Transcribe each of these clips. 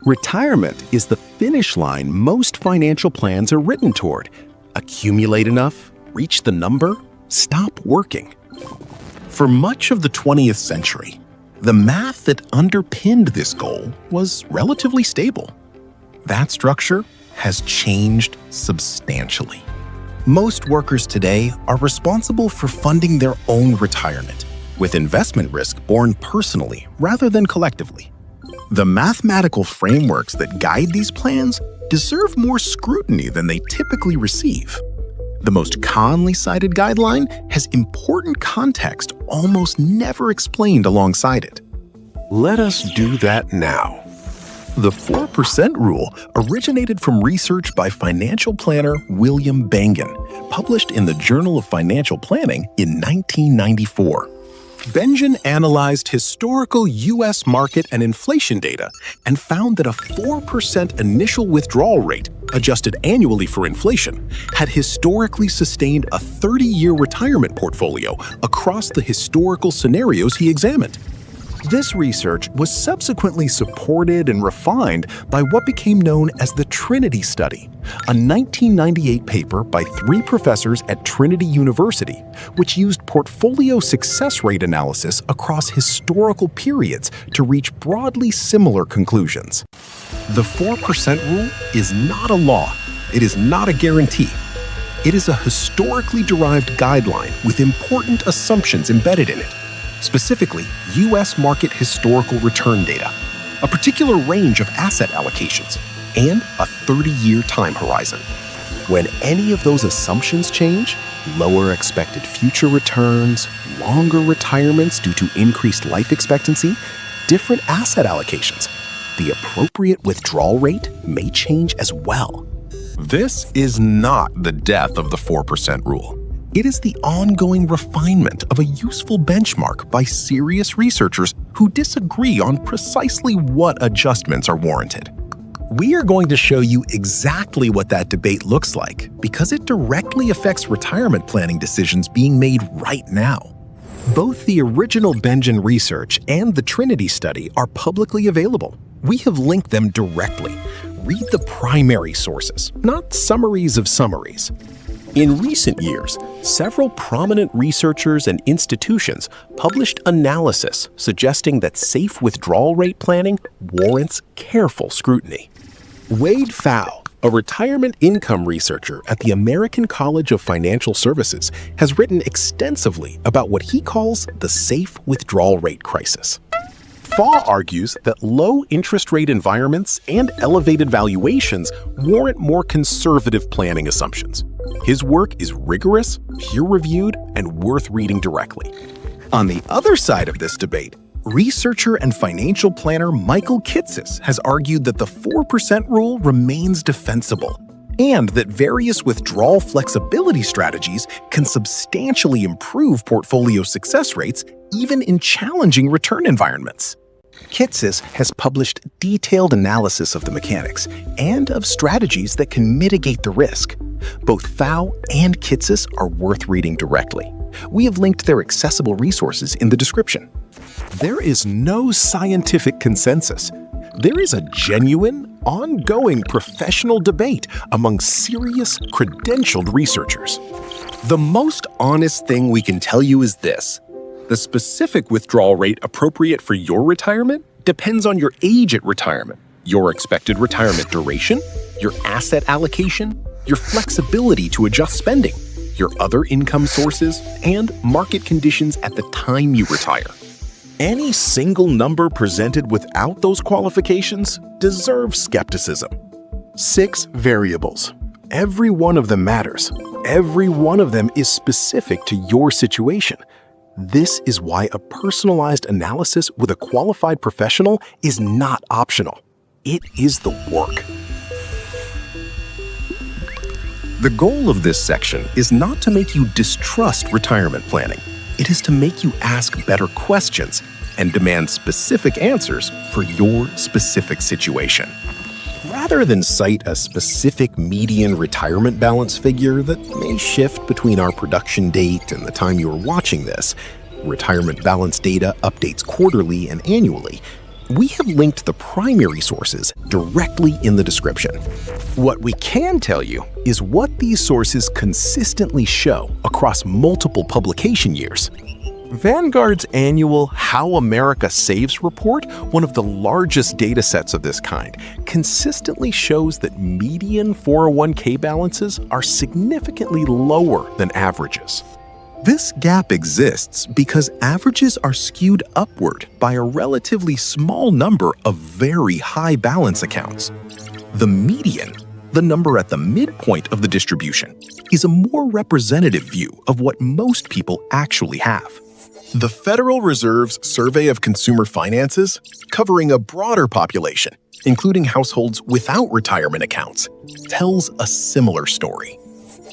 Retirement is the finish line most financial plans are written toward. Accumulate enough, reach the number, stop working. For much of the 20th century, the math that underpinned this goal was relatively stable. That structure has changed substantially. Most workers today are responsible for funding their own retirement, with investment risk borne personally rather than collectively. The mathematical frameworks that guide these plans deserve more scrutiny than they typically receive. The most commonly cited guideline has important context almost never explained alongside it. Let us do that now. The 4% rule originated from research by financial planner William Bengen, published in the Journal of Financial Planning in 1994. Bengen analyzed historical U.S. market and inflation data and found that a 4% initial withdrawal rate, adjusted annually for inflation, had historically sustained a 30-year retirement portfolio across the historical scenarios he examined. This research was subsequently supported and refined by what became known as the Trinity Study, a 1998 paper by 3 professors at Trinity University, which used portfolio success rate analysis across historical periods to reach broadly similar conclusions. The 4% rule is not a law. It is not a guarantee. It is a historically derived guideline with important assumptions embedded in it. Specifically, U.S. market historical return data, a particular range of asset allocations, and a 30-year time horizon. When any of those assumptions change, lower expected future returns, longer retirements due to increased life expectancy, different asset allocations, the appropriate withdrawal rate may change as well. This is not the death of the 4% rule. It is the ongoing refinement of a useful benchmark by serious researchers who disagree on precisely what adjustments are warranted. We are going to show you exactly what that debate looks like because it directly affects retirement planning decisions being made right now. Both the original Bengen research and the Trinity Study are publicly available. We have linked them directly. Read the primary sources, not summaries of summaries. In recent years, several prominent researchers and institutions published analysis suggesting that safe withdrawal rate planning warrants careful scrutiny. Pfau, a retirement income researcher at the American College of Financial Services, has written extensively about what he calls the safe withdrawal rate crisis. Pfau argues that low interest rate environments and elevated valuations warrant more conservative planning assumptions. His work is rigorous, peer-reviewed, and worth reading directly. On the other side of this debate, researcher and financial planner Michael Kitces has argued that the 4% rule remains defensible and that various withdrawal flexibility strategies can substantially improve portfolio success rates even in challenging return environments. Kitces has published detailed analysis of the mechanics and of strategies that can mitigate the risk. Both Pfau and Kitces are worth reading directly. We have linked their accessible resources in the description. There is no scientific consensus. There is a genuine, ongoing professional debate among serious, credentialed researchers. The most honest thing we can tell you is this. The specific withdrawal rate appropriate for your retirement depends on your age at retirement, your expected retirement duration, your asset allocation, your flexibility to adjust spending, your other income sources, and market conditions at the time you retire. Any single number presented without those qualifications deserves skepticism. 6 variables. Every one of them matters. Every one of them is specific to your situation. This is why a personalized analysis with a qualified professional is not optional. It is the work. The goal of this section is not to make you distrust retirement planning. It is to make you ask better questions and demand specific answers for your specific situation. Rather than cite a specific median retirement balance figure that may shift between our production date and the time you are watching this, retirement balance data updates quarterly and annually, We have linked the primary sources directly in the description. What we can tell you is what these sources consistently show across multiple publication years. Vanguard's annual How America Saves report, one of the largest data sets of this kind, consistently shows that median 401k balances are significantly lower than averages. This gap exists because averages are skewed upward by a relatively small number of very high balance accounts. The median, the number at the midpoint of the distribution, is a more representative view of what most people actually have. The Federal Reserve's Survey of Consumer Finances, covering a broader population, including households without retirement accounts, tells a similar story.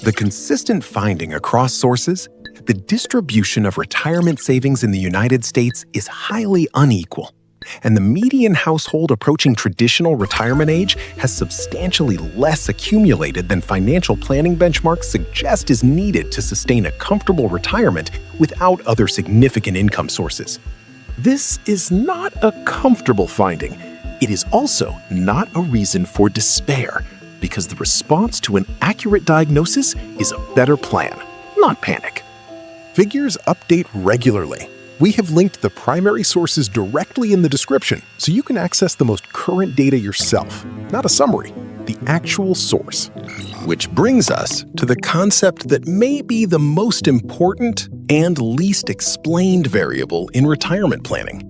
The consistent finding across sources, the distribution of retirement savings in the United States is highly unequal, and the median household approaching traditional retirement age has substantially less accumulated than financial planning benchmarks suggest is needed to sustain a comfortable retirement without other significant income sources. This is not a comfortable finding. It is also not a reason for despair, because the response to an accurate diagnosis is a better plan, not panic. Figures update regularly. We have linked the primary sources directly in the description so you can access the most current data yourself, not a summary, the actual source. Which brings us to the concept that may be the most important and least explained variable in retirement planning.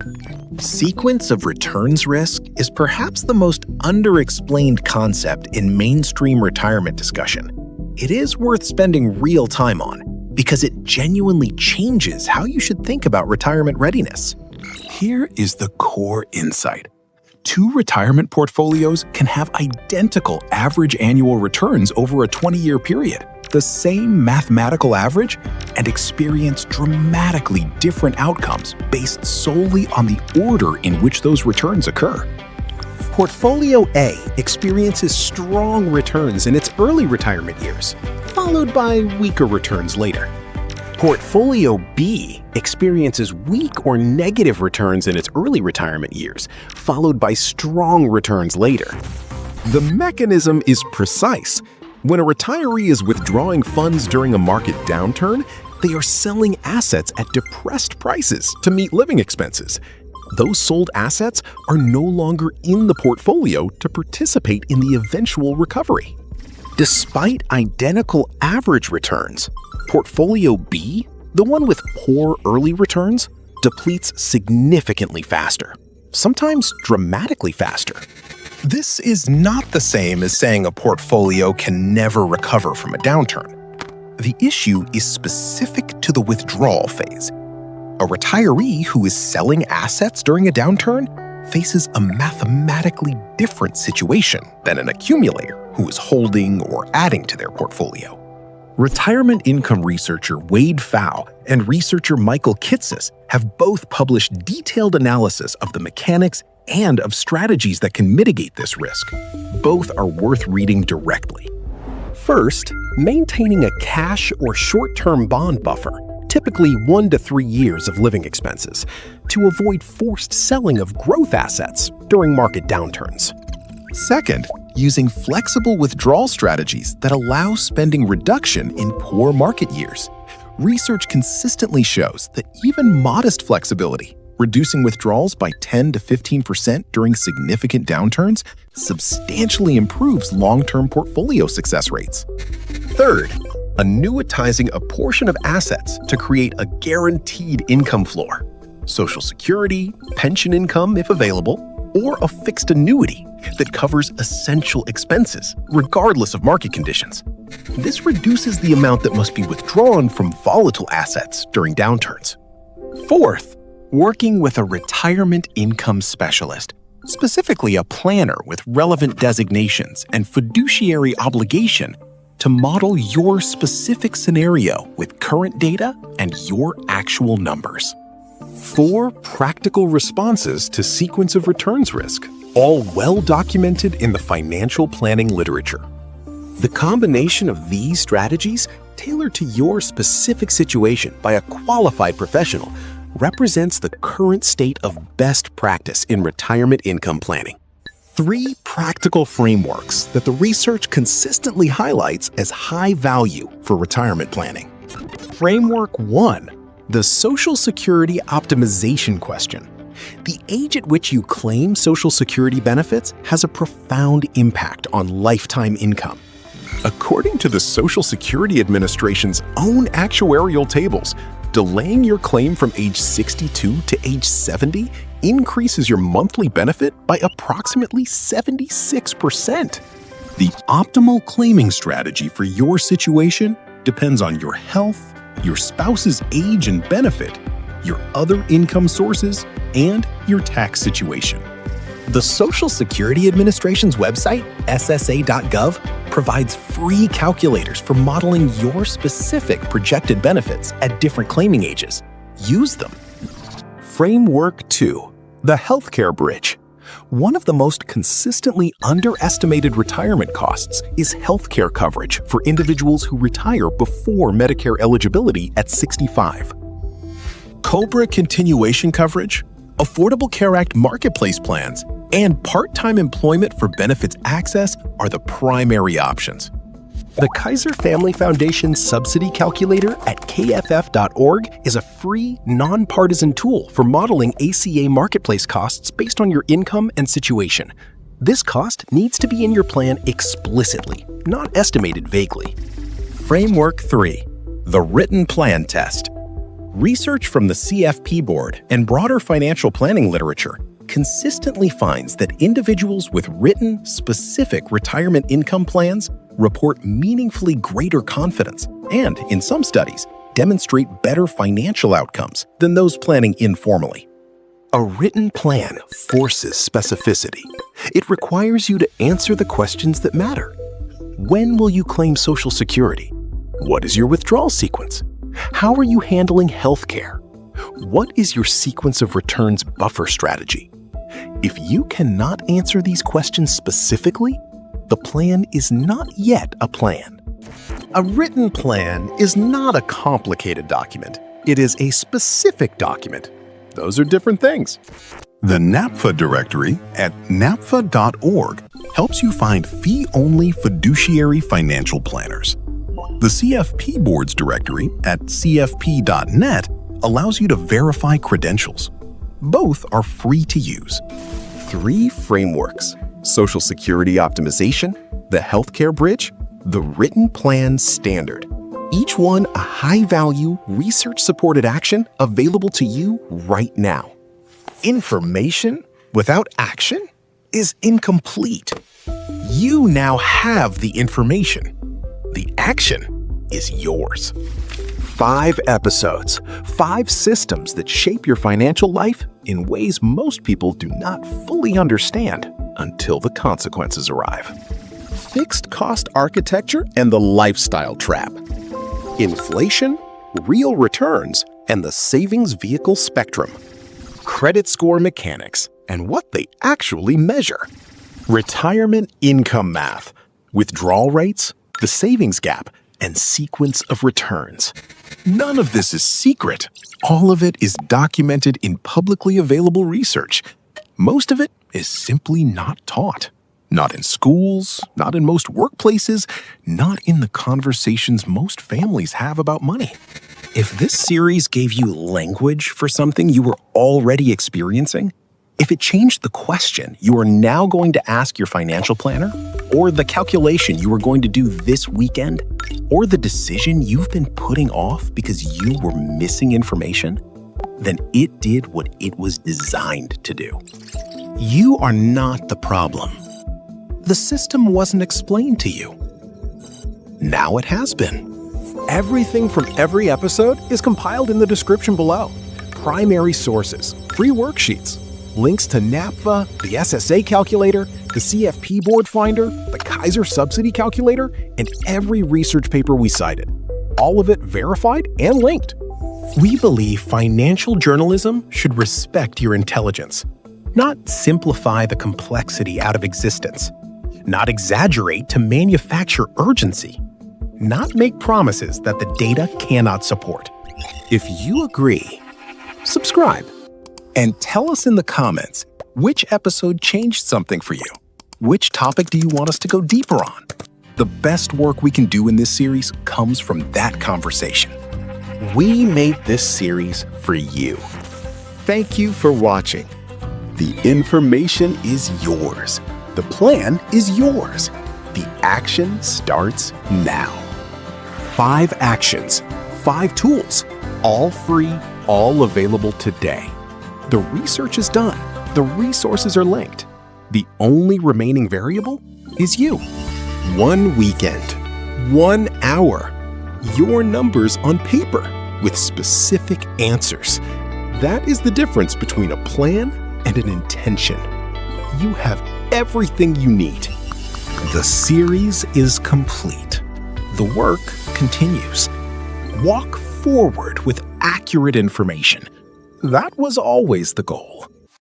Sequence of returns risk is perhaps the most underexplained concept in mainstream retirement discussion. It is worth spending real time on, because it genuinely changes how you should think about retirement readiness. Here is the core insight. Two retirement portfolios can have identical average annual returns over a 20-year period, the same mathematical average, and experience dramatically different outcomes based solely on the order in which those returns occur. Portfolio A experiences strong returns in its early retirement years, followed by weaker returns later. Portfolio B experiences weak or negative returns in its early retirement years, followed by strong returns later. The mechanism is precise. When a retiree is withdrawing funds during a market downturn, they are selling assets at depressed prices to meet living expenses. Those sold assets are no longer in the portfolio to participate in the eventual recovery. Despite identical average returns, Portfolio B, the one with poor early returns, depletes significantly faster, sometimes dramatically faster. This is not the same as saying a portfolio can never recover from a downturn. The issue is specific to the withdrawal phase. A retiree who is selling assets during a downturn faces a mathematically different situation than an accumulator who is holding or adding to their portfolio. Retirement income researcher Pfau and researcher Michael Kitces have both published detailed analysis of the mechanics and of strategies that can mitigate this risk. Both are worth reading directly. First, maintaining a cash or short-term bond buffer, typically 1 to 3 years of living expenses, to avoid forced selling of growth assets during market downturns. Second, using flexible withdrawal strategies that allow spending reduction in poor market years. Research consistently shows that even modest flexibility, reducing withdrawals by 10 to 15% during significant downturns, substantially improves long-term portfolio success rates. Third, annuitizing a portion of assets to create a guaranteed income floor, Social Security, pension income if available, or a fixed annuity that covers essential expenses, regardless of market conditions. This reduces the amount that must be withdrawn from volatile assets during downturns. Fourth, working with a retirement income specialist, specifically a planner with relevant designations and fiduciary obligation, to model your specific scenario with current data and your actual numbers. 4 practical responses to sequence of returns risk, all well documented in the financial planning literature. The combination of these strategies, tailored to your specific situation by a qualified professional, represents the current state of best practice in retirement income planning. 3 practical frameworks that the research consistently highlights as high value for retirement planning. Framework 1, the Social Security Optimization Question. The age at which you claim Social Security benefits has a profound impact on lifetime income. According to the Social Security Administration's own actuarial tables, delaying your claim from age 62 to age 70 increases your monthly benefit by approximately 76%. The optimal claiming strategy for your situation depends on your health, your spouse's age and benefit, your other income sources, and your tax situation. The Social Security Administration's website, ssa.gov, provides free calculators for modeling your specific projected benefits at different claiming ages. Use them. Framework 2, the Healthcare Bridge. One of the most consistently underestimated retirement costs is healthcare coverage for individuals who retire before Medicare eligibility at 65. COBRA continuation coverage, Affordable Care Act marketplace plans, and part-time employment for benefits access are the primary options. The Kaiser Family Foundation Subsidy Calculator at kff.org is a free, nonpartisan tool for modeling ACA marketplace costs based on your income and situation. This cost needs to be in your plan explicitly, not estimated vaguely. Framework 3, the Written Plan Test. Research from the CFP Board and broader financial planning literature consistently finds that individuals with written, specific retirement income plans report meaningfully greater confidence and, in some studies, demonstrate better financial outcomes than those planning informally. A written plan forces specificity. It requires you to answer the questions that matter. When will you claim Social Security? What is your withdrawal sequence? How are you handling health care? What is your sequence of returns buffer strategy? If you cannot answer these questions specifically, the plan is not yet a plan. A written plan is not a complicated document. It is a specific document. Those are different things. The NAPFA directory at napfa.org helps you find fee-only fiduciary financial planners. The CFP Board's directory at cfp.net allows you to verify credentials. Both are free to use. 3 frameworks: Social Security Optimization, the Healthcare Bridge, the Written Plan Standard. Each one a high-value, research-supported action available to you right now. Information without action is incomplete. You now have the information. The action is yours. 5 episodes, 5 systems that shape your financial life in ways most people do not fully understand until the consequences arrive. Fixed cost architecture and the lifestyle trap. Inflation, real returns, and the savings vehicle spectrum. Credit score mechanics and what they actually measure. Retirement income math, withdrawal rates, the savings gap, and sequence of returns. None of this is secret. All of it is documented in publicly available research. Most of it is simply not taught. Not in schools, not in most workplaces, not in the conversations most families have about money. If this series gave you language for something you were already experiencing, if it changed the question you are now going to ask your financial planner, or the calculation you are going to do this weekend, or the decision you've been putting off because you were missing information, then it did what it was designed to do. You are not the problem. The system wasn't explained to you. Now it has been. Everything from every episode is compiled in the description below. Primary sources, free worksheets, links to NAPFA, the SSA calculator, the CFP board finder, the Kaiser subsidy calculator, and every research paper we cited. All of it verified and linked. We believe financial journalism should respect your intelligence, not simplify the complexity out of existence, not exaggerate to manufacture urgency, not make promises that the data cannot support. If you agree, subscribe. And tell us in the comments which episode changed something for you. Which topic do you want us to go deeper on? The best work we can do in this series comes from that conversation. We made this series for you. Thank you for watching. The information is yours. The plan is yours. The action starts now. 5 actions, 5 tools, all free, all available today. The research is done. The resources are linked. The only remaining variable is you. 1 weekend, 1 hour, your numbers on paper with specific answers. That is the difference between a plan and an intention. You have everything you need. The series is complete. The work continues. Walk forward with accurate information. That was always the goal.